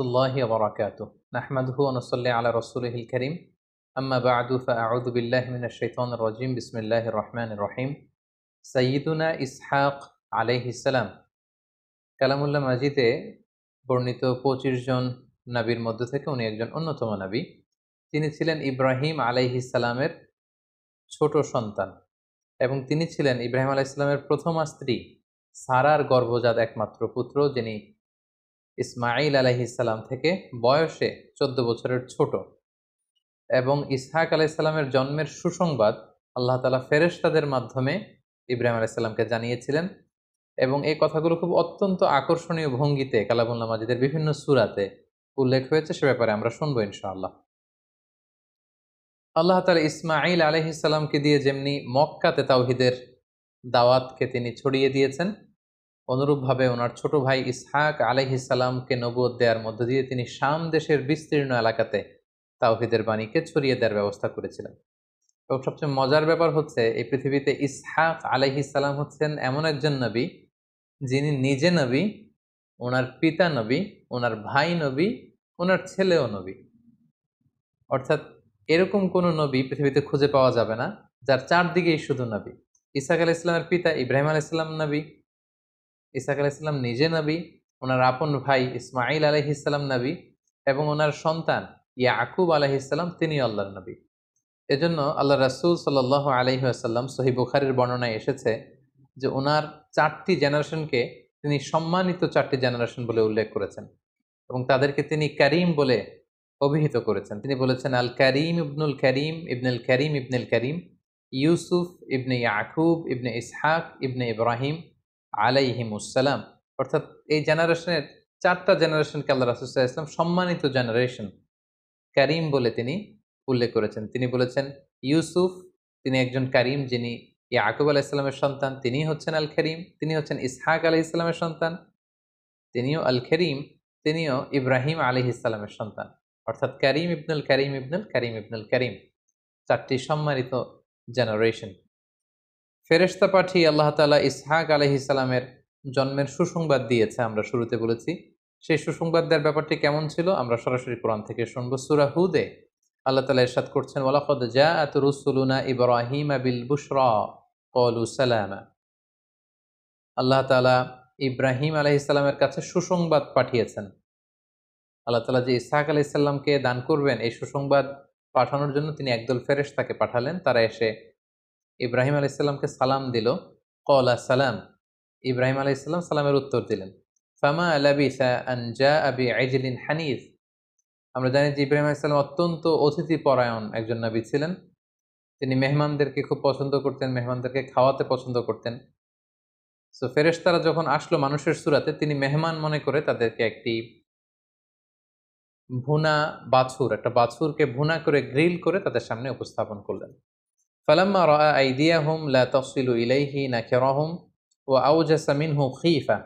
الله وبركاته نحمده ونصلي على رسوله الكريم أما بعد فأعوذ بالله من الشيطان الرجيم بسم الله الرحمن الرحيم سيدنا ইসহাক আলাইহিস সালাম কালামুল্লাহ মাজিদে বর্ণিত 25 জন নবীর মধ্যে থেকে উনি একজন অন্যতম নবী। তিনি ছিলেন ইব্রাহিম আলাইহিস সালামের ছোট সন্তান এবং তিনি ছিলেন ইব্রাহিম আলাইহিস সালামের প্রথমা স্ত্রী সারার গর্ভজাত একমাত্র পুত্র, যিনি ইসমাঈল আলাইহিস সালাম থেকে বয়সে 14 বছরের ছোট। এবং ইসহাক আলাইহিস সালামের জন্মের সুসংবাদ আল্লাহ তাআলা ফেরেশতাদের মাধ্যমে ইব্রাহিম আলাইহিস সালামকে জানিয়েছিলেন এবং এই কথাগুলো খুব অত্যন্ত আকর্ষণীয় ভঙ্গিতে কালামুল্লাহ মাজিদের বিভিন্ন সূরাতে উল্লেখ হয়েছে। সে ব্যাপারে আমরা শুনবো ইনশাআল্লাহ। আল্লাহ তাআলা ইসমাঈল আলাইহিস সালামকে দিয়ে যেমনি মক্কাতে তাওহীদের দাওয়াতকে তিনি ছড়িয়ে দিয়েছেন, অনুরূপভাবে ওনার ছোট ভাই ইসহাক আলাইহিস সালামকে নবুয়ত দেওয়ার মধ্য দিয়ে তিনি শাম দেশের বিস্তীর্ণ এলাকাতে তাওহীদের বাণীকে ছড়িয়ে দেওয়ার ব্যবস্থা করেছিলেন। এবং সবচেয়ে মজার ব্যাপার হচ্ছে, এই পৃথিবীতে ইসহাক আলাইহিস সালাম হচ্ছেন এমন একজন নবী যিনি নিজে নবী, ওনার পিতা নবী, ওনার ভাই নবী, ওনার ছেলেও নবী। অর্থাৎ এরকম কোনো নবী পৃথিবীতে খুঁজে পাওয়া যাবে না যার চারদিকেই শুধু নবী। ইসহাক আলাইহিস সালামের পিতা ইব্রাহিম আলাইহিস সালাম নবী, ইসহাক আলাইহিস সালাম নিজে নবী, ওনার আপন ভাই ইসমাঈল আলাইহিস সালাম নবী এবং ওনার সন্তান ইয়াকুব আলাইহিস সালাম তিনি আল্লাহর নবী। এজন্য আল্লাহ রাসূল সাল্লাল্লাহু আলাইহি ওয়াসাল্লাম সহিহ বুখারীর বর্ণনায় এসেছে যে ওনার 4টি জেনারেশনকে তিনি সম্মানিত 4টি জেনারেশন বলে উল্লেখ করেছেন এবং তাদেরকে তিনি কারীম বলে অভিহিত করেছেন। তিনি বলেছেন, আল কারীম ইবনুল কারীম ইবনুল কারীম ইবনুল কারীম, ইউসুফ ইবনে ইয়াকুব ইবনে ইসহাক ইবনে ইব্রাহিম আলাইহিমুস সালাম। অর্থাৎ এই জেনারেশনের 4টা জেনারেশনকে আল্লাহ রাসূল সাল্লাল্লাহু আলাইহি ওয়াসাল্লাম সম্মানিত জেনারেশন কারীম বলে তিনি উল্লেখ করেছেন। তিনি বলেছেন ইউসুফ তিনি একজন কারীম, যিনি ইয়াকুব আলাইহিস সালামের সন্তান, তিনি হচ্ছেন আল কারীম। তিনি হচ্ছেন ইসহাক আলাইহিস সালামের সন্তান, তিনিও আল কারীম। তিনিও ইব্রাহিম আলাইহিস সালামের সন্তান। অর্থাৎ কারীম ইবনুল কারীম ইবনুল কারীম ইবনুল কারীম, 4টি সম্মানিত জেনারেশন। ফেরেশতা পাঠিয়ে আল্লাহ তাআলা ইসহাক আলাইহিস সালামের জন্মের সুসংবাদ দিয়েছে, আমরা শুরুতে বলেছি। সেই সুসংবাদ দেওয়ার ব্যাপারটি কেমন ছিল আমরা সরাসরি কোরআন থেকে শুনবো। সূরা হুদে আল্লাহ তাআলা ইরশাদ করছেন, ওয়ালাকাদ জাআত রুসুলুনা ইব্রাহিমা বিল বুশরা ক্বালু সালামা। আল্লাহ তাআলা ইব্রাহিম আলাইহিস সালামের কাছে সুসংবাদ পাঠিয়েছেন। আল্লাহ তাআলা যে ইসহাক আলাইহিস সালামকে দান করবেন এই সুসংবাদ পাঠানোর জন্য তিনি একদল ফেরেশতাকে পাঠালেন। তারা এসে ইব্রাহিম আলাইহিস সালামকে সালাম দিল। ক্বালা সালাম, ইব্রাহিম আলাইহিস সালাম সালামের উত্তর দিলেন। ফামা লাবিসা আন জাআ বিআজলিন হানিফ। আমরা জানি যে ইব্রাহিম আলাইহিস সালাম অত্যন্ত অতিথি পরায়ণ একজন নবী ছিলেন। তিনি মেহমানদেরকে খুব পছন্দ করতেন, মেহমানদেরকে খাওয়াতে পছন্দ করতেন। সো ফেরেশতারা যখন আসলো মানুষের সূরাতে, তিনি মেহমান মনে করে তাদেরকে একটি ভুনা বাছুর, একটা বাছুরকে ভুনা করে গ্রিল করে তাদের সামনে উপস্থাপন করলেন। ফালাম্মা রাআ আইদিয়াহুম লা তাসিলু ইলাইহি নাকিরাহুম ওয়া আওজাসা মিনহু খীফা।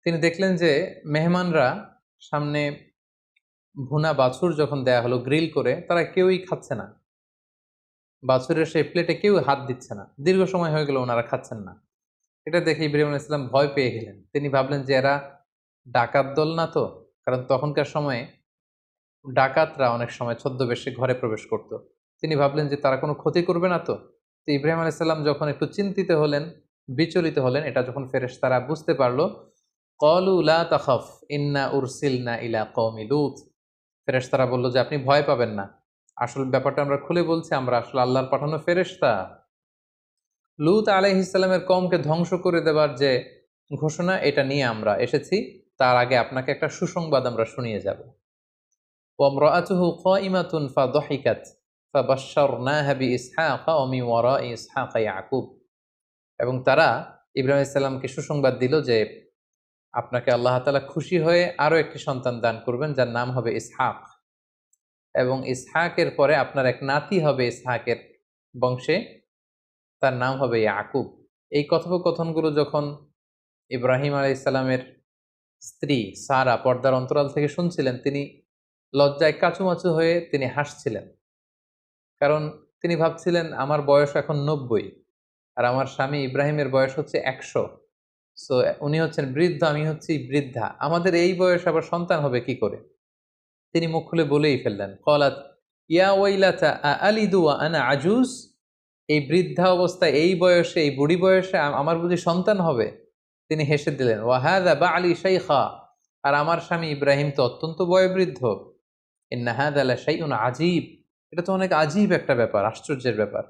তিনি দেখলেন যে মেহমানরা সামনে ভুনা বাছুর যখন দেয়া হলো গ্রিল করে, তারা কেউই খাচ্ছে না। বাছুরের সেই প্লেটে কেউ হাত দিচ্ছে না। দীর্ঘ সময় হয়ে গেল ওনারা খাচ্ছেন না। এটা দেখে ইব্রাহিম আলাইহিস সালাম ভয় পেয়ে গেলেন। তিনি ভাবলেন যে এরা ডাকাত দল না তো? কারণ তখনকার সময়ে ডাকাতরা অনেক সময় ছদ্মবেশে ঘরে প্রবেশ করত। তিনি ভাবলেন যে তারা কোনো ক্ষতি করবে না তো? তো ইব্রাহিম আলাইহিস সালাম যখন একটু চিন্তিত হলেন, বিচলিত হলেন, এটা যখন ফেরেশতারা বুঝতে পারল, ক্বালু লা তাখাফ ইন্না উরসিলনা ইলা কওমি লূত। ফেরেশতারা বলল যে আপনি ভয় পাবেন না। আসল ব্যাপারটা আমরা খুলে বলছি, আমরা আসলে আল্লাহর পাঠানো ফেরেশতা। লূত আলাইহিস সালামের কওমকে ধ্বংস করে দেবার যে ঘোষণা, এটা নিয়ে আমরা এসেছি। তার আগে আপনাকে একটা সুসংবাদ আমরা শুনিয়ে যাব। ওয়ামরাআতুহু কাইমাতুন ফাদহাইকাত ফাবাশশারনাহা বিইসহাকা ওয়া মিন ওয়ারাই ইসহাকা ইয়াকুব। এবং তারা ইব্রাহিম আলাইহিস সালামকে সুসংবাদ দিল যে আপনাকে আল্লাহ তাআলা খুশি হয়ে আরো একটি সন্তান দান করবেন, যার নাম হবে ইসহাক, এবং ইসহাকের পরে আপনার এক নাতি হবে ইসহাকের বংশে, তার নাম হবে ইয়াকুব। এই কথোপকথনগুলো যখন ইব্রাহিম আলাইহিস সালামের স্ত্রী সারা পর্দার অন্তরাল থেকে শুনছিলেন, তিনি লজ্জায় কাচুমাচু হয়ে তিনি হাসছিলেন। কারণ তিনি ভাবছিলেন আমার বয়স এখন 90 আর আমার স্বামী ইব্রাহিমের বয়স হচ্ছে 100। সো উনি হচ্ছেন বৃদ্ধ, আমি হচ্ছি বৃদ্ধা, আমাদের এই বয়সে আবার সন্তান হবে কি করে? তিনি মুখ খুলে বলেই ফেললেন, ক্বালাত ইয়া ওয়াইলাতা আলিদু ওয়া আনা আজুজ, এই বৃদ্ধা অবস্থায়, এই বয়সে, এই বুড়ি বয়সে আমার বুঝি সন্তান হবে? তিনি হেসে দিলেন, ওয়া হাযা বা'লি শাইখা, আর আমার স্বামী ইব্রাহিম তো অত্যন্ত বয়োবৃদ্ধ। ইন্না হাযা লাশাইউন আজীব, এটা তো অনেক আজীব একটা ব্যাপার, আশ্চর্যের ব্যাপার,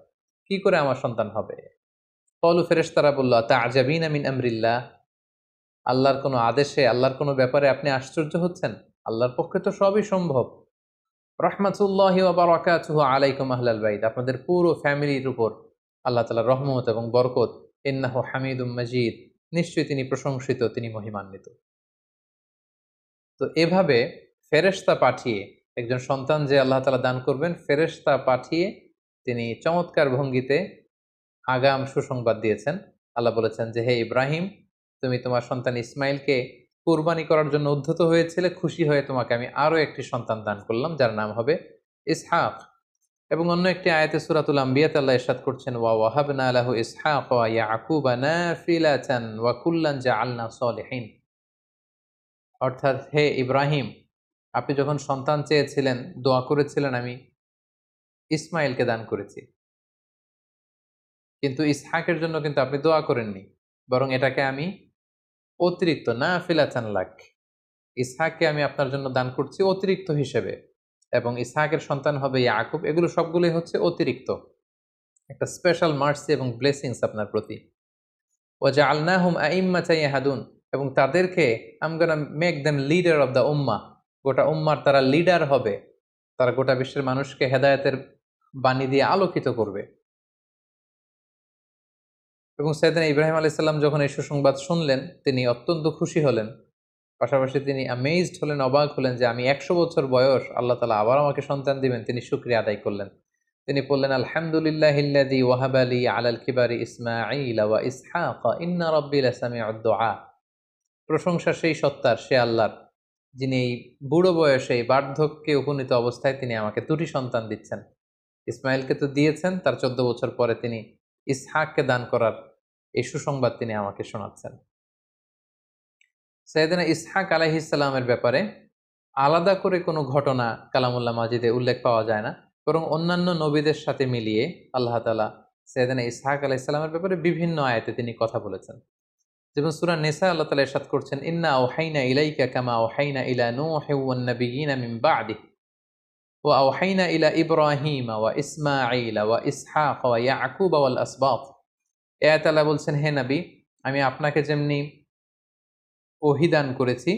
কি করে আমার সন্তান হবে? ক্বালু, ফেরেশতারা বলল, আতা'জাবিনা মিন আমরিল্লাহ, আল্লাহর কোনো আদেশে, আল্লাহর কোনো ব্যাপারে আপনি আশ্চর্য হচ্ছেন? আল্লাহর পক্ষে তো সবই সম্ভব। রাহমাতুল্লাহি ওয়া বারাকাতুহু আলাইকুম আহলাল বাইত, আপনাদের পুরো ফ্যামিলির উপর আল্লাহ তাআলার রহমত এবং বরকত। ইন্নাহু হামিদুম মাজিদ, নিশ্চয়ই তিনি প্রশংসিত, তিনি মহিমান্বিত। তো এভাবে ফেরেশতা পাঠিয়ে একজন সন্তান যে আল্লাহ তাআলা দান করবেন, ফেরেশতা পাঠিয়ে তিনি চমৎকার ভঙ্গিতে আগাম সুসংবাদ দিয়েছেন। আল্লাহ বলেছেন যে, হে ইব্রাহিম, তুমি তোমার সন্তান ইসমাইলকে কুরবানি করার জন্য উদ্ধত হয়েছিলে, খুশি হয়ে তোমাকে আমি আরো একটি সন্তান দান করলাম, যার নাম হবে ইসহাক। এবং অন্য একটি আয়াতে সূরাতুল আম্বিয়াতে আল্লাহ ইরশাদ করছেন, ওয়া ওয়াহাবনা লাহু ইসহাক ওয়া ইয়াকুবা নাফিলাতান ওয়া কুল্লান জাআলনা সলিহিন। অর্থাৎ, হে ইব্রাহিম, আপনি যখন সন্তান চেয়েছিলেন, দোয়া করেছিলেন, আমি ইসমাইলকে দান করেছি। কিন্তু ইসহাকের জন্য কিন্তু আপনি দোয়া করেননি, বরং এটাকে আমি অতিরিক্ত নাফিলাতান লাক, ইসহাককে আমি আপনার জন্য দান করছি অতিরিক্ত হিসেবে, এবং ইসহাকের সন্তান হবে ইয়াকুব। এগুলো সবগুলোই হচ্ছে অতিরিক্ত, একটা স্পেশাল মার্সি এবং ব্লেসিংস আপনার প্রতি। ওয়াজআলনাহুম আইম্মাতান ইয়াহদুন, এবং তাদেরকে I am gonna make them leader of the উম্মাহ, গোটা উম্মার তারা লিডার হবে, তারা গোটা বিশ্বের মানুষকে হেদায়েতের বাণী দিয়ে আলোকিত করবে। এবং সাইয়েদনা ইব্রাহিম আলাইহিস সালাম যখন এই সুসংবাদ শুনলেন, তিনি অত্যন্ত খুশি হলেন। পাশাপাশি তিনি অ্যামেজড হলেন, অবাক হলেন যে আমি ১০০ বছর বয়স, আল্লাহ তাআলা আবার আমাকে সন্তান দিবেন। তিনি শুকরিয়া আদায় করলেন। তিনি বললেন, আলহামদুলিল্লাহিল্লাযী ওয়াহাবা লি আলাল কিবারি ইসমাঈল ওয়া ইসহাক ইন্না রাব্বী লাসামিউদ দুআ। প্রশংসা সেই সত্তার, সে আল্লাহর, যিনি এই বুড়ো বয়সে, এই বার্ধক্যে উপনীত অবস্থায় তিনি আমাকে দুটি সন্তান দিচ্ছেন। ইসমাইলকে তো দিয়েছেন, তার ১৪ বছর পরে তিনি ইসহাককে দান করার এই সুসংবাদ তিনি আমাকে শোনাচ্ছেন। সাইয়েদনা ইসহাক আলাইহিস সালামের ব্যাপারে আলাদা করে কোনো ঘটনা কালামুল্লাহ মাজিদে উল্লেখ পাওয়া যায় না, বরং অন্যান্য নবীদের সাথে মিলিয়ে আল্লাহ তাআলা সাইয়েদনা ইসহাক আলাইহিস সালামের ব্যাপারে বিভিন্ন আয়াতে তিনি কথা বলেছেন। যেমন সূরা নিসা আল্লাহ তাআলা ইরশাদ করছেন, ইন্না আওহাইনা ইলাইকা কামা আওহাইনা ইলা নূহিন ওয়ান নাবিয়্যিনা মিন বা'দিহি ওয়া আওহাইনা ইলা ইব্রাহিমা ওয়া ইসমাঈলা ওয়া ইসহাক ওয়া ইয়াকুবা ওয়াল আসবাত। এই আয়াতে আল্লাহ বলছেন, হে নবী, আমি আপনাকে যেমনি ওহী দান করেছি,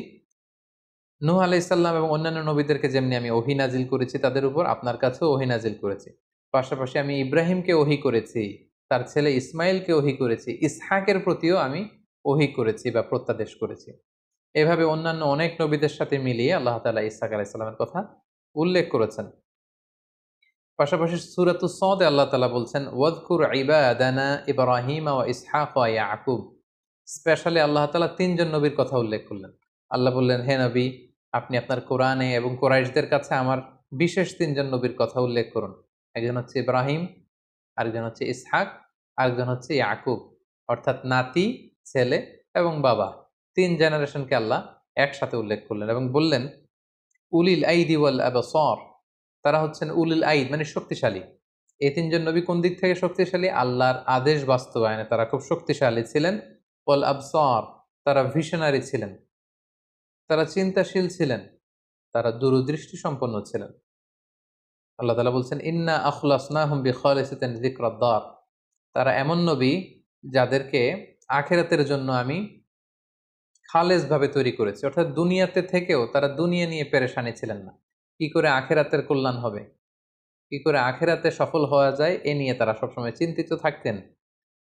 নূহ আলাইহিস সালাম এবং অন্যান্য নবীদেরকে যেমনি আমি ওহী নাজিল করেছি তাদের উপর, আপনার কাছেও ওহী নাজিল করেছি। পাশাপাশি আমি ইব্রাহিমকে ওহী করেছি, তার ছেলে ইসমাইলকে ওহী করেছি, ইসহাকের প্রতিও আমি ওহী করেছি বা প্রত্যাদেশ করেছি। এভাবে অন্যান্য অনেক নবীদের সাথে মিলিয়ে আল্লাহ তাআলা ইসহাক আলাইহিস সালামের কথা উল্লেখ করেছেন। পাশাপাশি সূরাতুস সদ আল্লাহ তাআলা বলছেন, ওয়াযকুর ইবাদানা ইব্রাহিমা ওয়া ইসহাক ওয়া ইয়াকুব। স্পেশালি আল্লাহ তাআলা ৩ জন নবীর কথা উল্লেখ করলেন। আল্লাহ বললেন, হে নবী, আপনি আপনার কোরআনে এবং কুরাইশদের কাছে আমার বিশেষ ৩ জন নবীর কথা উল্লেখ করুন। একজন হচ্ছে ইব্রাহিম, আরেকজন হচ্ছে ইসহাক, আরেকজন হচ্ছে ইয়াকুব, অর্থাৎ নাতি, ছেলে এবং বাবা। ৩ জেনারেশনকে আল্লাহ একসাথে উল্লেখ করলেন এবং বললেন, উলিল আইদি ওয়াল আবসার, তারা হচ্ছেন উলিল আইদ মানে শক্তিশালী। এই ৩ জন নবী কোন দিক থেকে শক্তিশালী? আল্লাহর আদেশ বাস্তবায়নে তারা খুব শক্তিশালী ছিলেন। ওয়াল আবসার, তারা ভিশনারি ছিলেন, তারা চিন্তাশীল ছিলেন, তারা দূরদৃষ্টি সম্পন্ন ছিলেন। আল্লাহ তাআলা বলছেন, ইন্না আখলাসনাহুম বিখালিসাতিন যিকরাদ-দার, তারা এমন নবী যাদেরকে আখিরাতের জন্য আমি খালেস ভাবে তৈরি করেছি, অর্থাৎ দুনিয়াতে থেকেও তারা দুনিয়া নিয়ে পেরেশানি ছিলেন না। কি করে আখিরাতের কল্যাণ হবে, কি করে আখিরাতে সফল হওয়া যায়, এ নিয়ে তারা সবসময় চিন্তিত থাকতেন।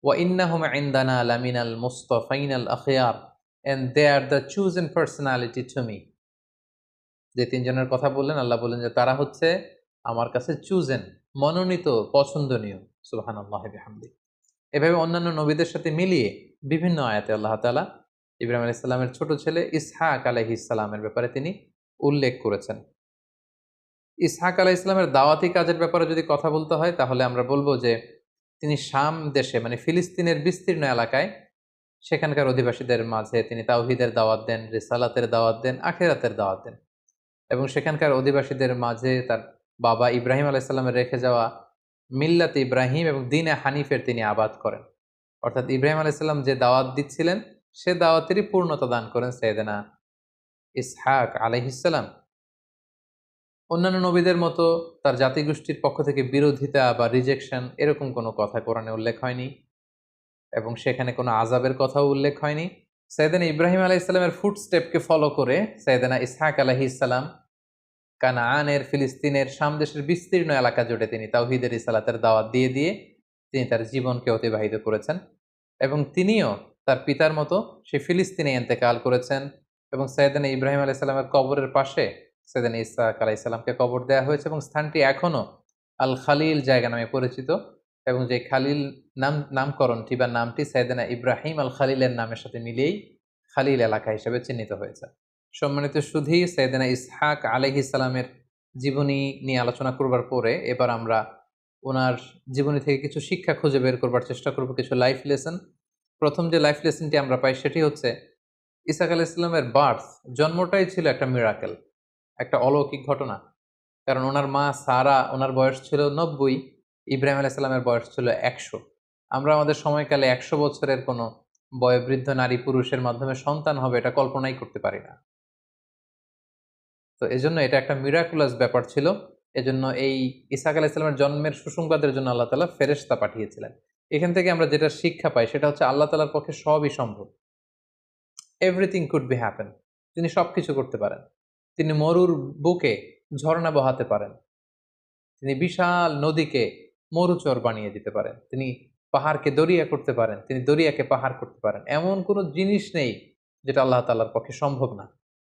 ওয়া ইন্নাহুম ইনদানা লামিনাল মুস্তাফাইনাল আখিয়ার, and they are the chosen personality to me. যে ৩ জনের কথা বললেন, আল্লাহ বললেন যে তারা হচ্ছে আমার কাছে চুজেন, মনোনীত, পছন্দনীয়। সুবহানাল্লাহি বিহামদি। এভাবে অন্যান্য নবীদের সাথে মিলিয়ে বিভিন্ন আয়াতে আল্লাহ তাআলা ইব্রাহিম আলাইহিস সালামের ছোট ছেলে ইসহাক আলাইহিস সালামের ব্যাপারে তিনি উল্লেখ করেছেন। ইসহাক আলাইহিস সালামের দাওয়াতি কাজের ব্যাপারে যদি কথা বলতে হয়, তাহলে আমরা বলবো যে তিনি শাম দেশে মানে ফিলিস্তিনের বিস্তীর্ণ এলাকায় সেখানকার অধিবাসীদের মাঝে তিনি তাওহীদের দাওয়াত দেন, রিসালাতের দাওয়াত দেন, আখিরাতের দাওয়াত দেন এবং সেখানকার অধিবাসীদের মাঝে তার বাবা ইব্রাহিম আলাইসাল্লামের রেখে যাওয়া মিল্লাত ইব্রাহিম এবং দ্বীনে হানিফের তিনি আবাদ করেন। অর্থাৎ ইব্রাহিম আলাইসাল্লাম যে দাওয়াত দিচ্ছিলেন সে দাওয়াতেরই পূর্ণতা দান করেন সাইয়েদেনা ইসহাক আলাইহিসসালাম। অন্যান্য নবীদের মতো তার জাতিগোষ্ঠীর পক্ষ থেকে বিরোধিতা বা রিজেকশন এরকম কোনো কথা কোরআনে উল্লেখ হয়নি এবং সেখানে কোনো আযাবের কথাও উল্লেখ হয়নি। সাইয়েদেনা ইব্রাহিম আলাইহিসসালামের ফুটস্টেপকে ফলো করে সাইয়েদেনা ইসহাক আলাইহিসসালাম কানাআনের, ফিলিস্তিনের, শাম দেশের বিস্তীর্ণ এলাকা জুড়ে তিনি তাওহীদের রিসালাতের দাওয়াত দিয়ে দিয়ে তিনি তার জীবনকে অতিবাহিত করেছেন এবং তিনিও তার পিতার মতো সে ফিলিস্তিনে ইন্তেকাল করেছেন এবং সাইয়েদনা ইব্রাহিম আলাইহিস সালামের কবরের পাশে সাইয়েদনা ইসহাক আলাইহিস সালামকে কবর দেওয়া হয়েছে এবং স্থানটি এখনো আল খালিল জায়গা নামে পরিচিত এবং যে খালিল নামকরণটি বা নামটি সাইয়েদনা ইব্রাহিম আল খালিলের নামের সাথে মিলিয়েই খালিল এলাকা হিসেবে চিহ্নিত হয়েছে। সম্মানিত সুধী, সাইয়েদনা ইসহাক আলাইহিস সালামের জীবনী নিয়ে আলোচনা করবার পরে এবার আমরা ওনার জীবনী থেকে কিছু শিক্ষা খুঁজে বের করবার চেষ্টা করব, কিছু লাইফ লেসন। প্রথম যে লাইফ লেসনটি আমরা পাই সেটি হচ্ছে ইসহাক আলাইহিস সালামের বার্থ, জন্মটাই ছিল একটা মিরাকেল, একটা অলৌকিক ঘটনা। কারণ ওনার মা সারা, ওনার বয়স ছিল 90, ইব্রাহিম আলাইহিস সালামের বয়স ছিল 100। আমরা আমাদের সময়কালে 100 বছরের কোনো বয়োবৃদ্ধ নারী পুরুষের মাধ্যমে সন্তান হবে এটা কল্পনাই করতে পারি না। তো এজন্য এটা একটা মিরাকুলাস ব্যাপার ছিল। এজন্য এই ইসহাক আলাইহিস সালামের জন্মের সুসংবাদের জন্য আল্লাহ তাআলা ফেরেশতা পাঠিয়েছিলেন। এখান থেকে আমরা যেটা শিক্ষা পাই সেটা হচ্ছে আল্লাহ তাআলার পক্ষে সবই সম্ভব। Everything could be happen. তিনি সবকিছু করতে পারেন। তিনি মরুর বুকে ঝর্ণা বহাতে পারেন। তিনি বিশাল নদীকে মরুচর বানিয়ে দিতে পারেন। তিনি পাহাড়কে দরিয়া করতে পারেন। তিনি দরিয়াকে পাহাড় করতে পারেন। এমন কোনো জিনিস নেই যেটা আল্লাহ তাআলার পক্ষে সম্ভব না।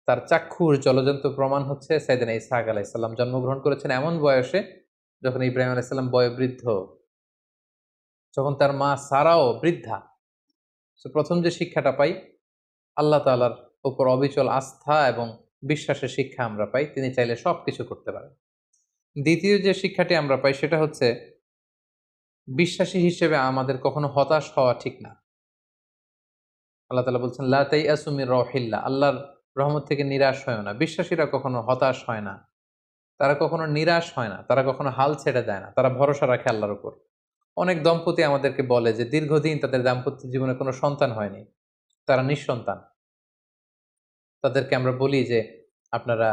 তার চাক্ষুর জলজন্ত প্রমাণ হচ্ছে সাইয়েদনা ইসহাক আলাইহিস সালাম জন্মগ্রহণ করেছেন এমন বয়সে যখন ইব্রাহিম আলাইহিস সালাম বয়োবৃদ্ধ, যখন তার মা সারাও বৃদ্ধা। সো প্রথম যে শিক্ষাটা পাই, আল্লাহ তাআলার উপর অবিচল আস্থা এবং বিশ্বাসের শিক্ষা আমরা পাই, তিনি চাইলে সবকিছু করতে পারেন। দ্বিতীয় যে শিক্ষাটি আমরা পাই সেটা হচ্ছে বিশ্বাসী হিসেবে আমাদের কখনো হতাশ হওয়া ঠিক না। আল্লাহ তাআলা বলছেন লা তাইয়াসু মির রাউহিল্লাহ, আল্লাহর রহমত থেকে নিরাশ হয় না। বিশ্বাসীরা কখনো হতাশ হয় না, তারা কখনো নিরাশ হয় না, তারা কখনো হাল ছেড়ে দেয় না, তারা ভরসা রাখে আল্লাহর উপর। অনেক দম্পতি আমাদেরকে বলে যে দীর্ঘদিন তাদের দাম্পত্য জীবনে কোনো সন্তান হয়নি, তারা নিঃসন্তান। তাদেরকে আমরা বলি যে আপনারা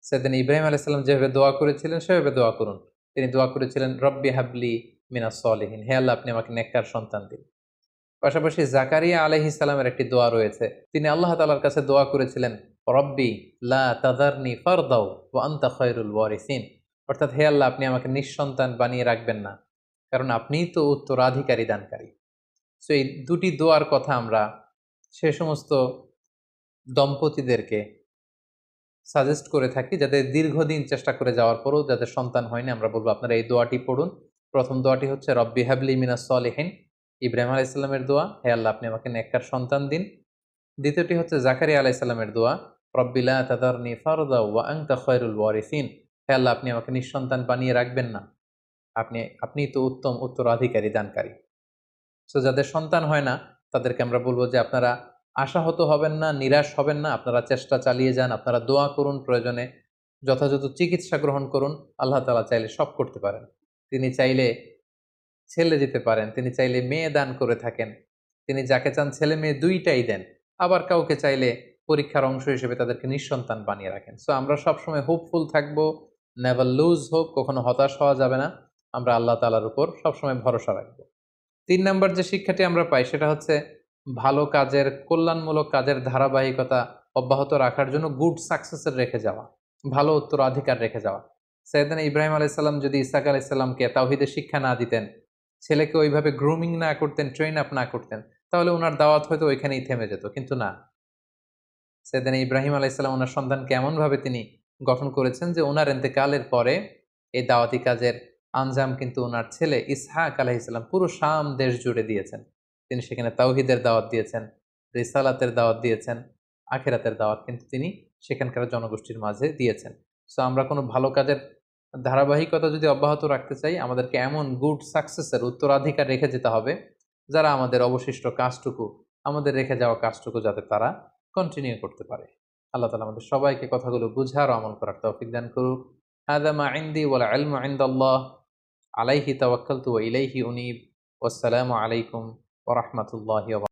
সাইয়েদনা ইব্রাহিম আলাইহিস সালাম যেভাবে দোয়া করেছিলেন সেভাবে দোয়া করুন। তিনি দোয়া করেছিলেন রব্বি হাবলি মিনাস সলিহিন, হে আল্লাহ আপনি আমাকে নেককার সন্তান দিন। পাশাপাশি জাকারিয়া আলাইহিস সালামের একটি দোয়া রয়েছে, তিনি আল্লাহ তাআলার কাছে দোয়া করেছিলেন রব্বি লা তাযারনি ফারদাও ওয়া আনতা খায়রুল ওয়ারিসিন, অর্থাৎ হে আল্লাহ আপনি আমাকে নিঃসন্তান বানিয়ে রাখবেন না, কারণ আপনিই তো উত্তরাধিকারী দানকারী। সো এই দুটি দোয়ার কথা আমরা সে সমস্ত দম্পতিদেরকে সাজেস্ট করে থাকি যাদের দীর্ঘদিন চেষ্টা করে যাওয়ার পরও যাদের সন্তান হয়নি, আমরা বলবো আপনারা এই দোয়াটি পড়ুন। প্রথম দোয়াটি হচ্ছে রব্বি হাবলি মিনাস সলিহিন, ইব্রাহিম আলাইহিস সালামের দোয়া, হে আল্লাহ আপনি আমাকে নেককার সন্তান দিন। দ্বিতীয়টি হচ্ছে জাকারিয়া আলাইহিস সালামের দোয়া, রব্বি লা তাযারনি ফারদা ওয়া আনতা খায়রুল ওয়ারিসিন, হে আল্লাহ আপনি আমাকে নিঃসন্তান বানিয়ে রাখবেন না, আপনিই তো উত্তম উত্তরাধিকারী দানকারী। সো যাদের সন্তান হয় না তাদেরকে আমরা বলবো যে আপনারা আশাহত হবেন না, নিরাশ হবেন না, আপনারা চেষ্টা চালিয়ে যান, আপনারা দোয়া করুন, প্রয়োজনে যথাযথ চিকিৎসা গ্রহণ করুন। আল্লাহ তাআলা চাইলে সব করতে পারেন। তিনি চাইলে ছেলে দিতে পারেন, তিনি চাইলে মেয়ে দান করে থাকেন, তিনি যাকে চান ছেলে মেয়ে দুইটাই দেন, আবার কাউকে চাইলে পরীক্ষার অংশ হিসেবে তাদেরকে নিঃসন্তান বানিয়ে রাখেন। সো আমরা সবসময় হোপফুল থাকবো, নেভার লুজ হোপ, কখনো হতাশ হওয়া যাবে না, আমরা আল্লাহ তাআলার উপর সবসময় ভরসা রাখবো। ৩ নাম্বার যে শিক্ষাটি আমরা পাই সেটা হচ্ছে ভালো কাজের, কল্যাণমূলক কাজের ধারাবাহিকতা অব্যাহত রাখার জন্য গুড সাকসেসের রেখে যাওয়া, ভালো উত্তরাধিকার রেখে যাওয়া। সাইয়েদনা ইব্রাহিম আলাইহিস সালাম যদি ইসহাক আলাইহিস সালামকে তাওহীদের শিক্ষা না দিতেন, ছেলেকে ওইভাবে গ্রুমিং না করতেন, ট্রেন আপ না করতেন, তাহলে উনার দাওয়াত হয়তো ওইখানেই থেমে যেত। কিন্তু না, সাইয়েদনা ইব্রাহিম আলাইহিস সালাম ওনার সন্তানকে এমনভাবে তিনি গঠন করেছেন যে ওনার ইন্তেকালের পরে এই দাওয়াতি কাজের আঞ্জাম কিন্তু ওনার ছেলে ইসহাক আলাইহিস সালাম পুরো শাম দেশ জুড়ে দিয়েছেন। তিনি সেখানে তাওহীদের দাওয়াত দিয়েছেন, রিসালাতের দাওয়াত দিয়েছেন, আখিরাতের দাওয়াত কিন্তু তিনি সেখানকার জনগোষ্ঠীর মাঝে দিয়েছেন। সো আমরা কোনো ভালো কাজের ধারাবাহিকতা যদি অব্যাহত রাখতে চাই, আমাদেরকে এমন গুড সাকসেসের উত্তরাধিকার রেখে যেতে হবে যারা আমাদের অবশিষ্ট কাজটুকু আমাদের রেখে যাওয়া কাজটুকু যাতে তারা কন্টিনিউ করতে পারে। আল্লাহ তাআলা আমাদের সবাইকে কথাগুলো বুঝার ও আমল করার তৌফিক দান করুক। হাযা মা ইনদি ওয়াল ইলমু ইনদাল্লাহ আলাইহি তাওয়াক্কালতু ওয়া ইলাইহি উনীব। ওয়াসসালামু আলাইকুম ওয়া রাহমাতুল্লাহি ওয়া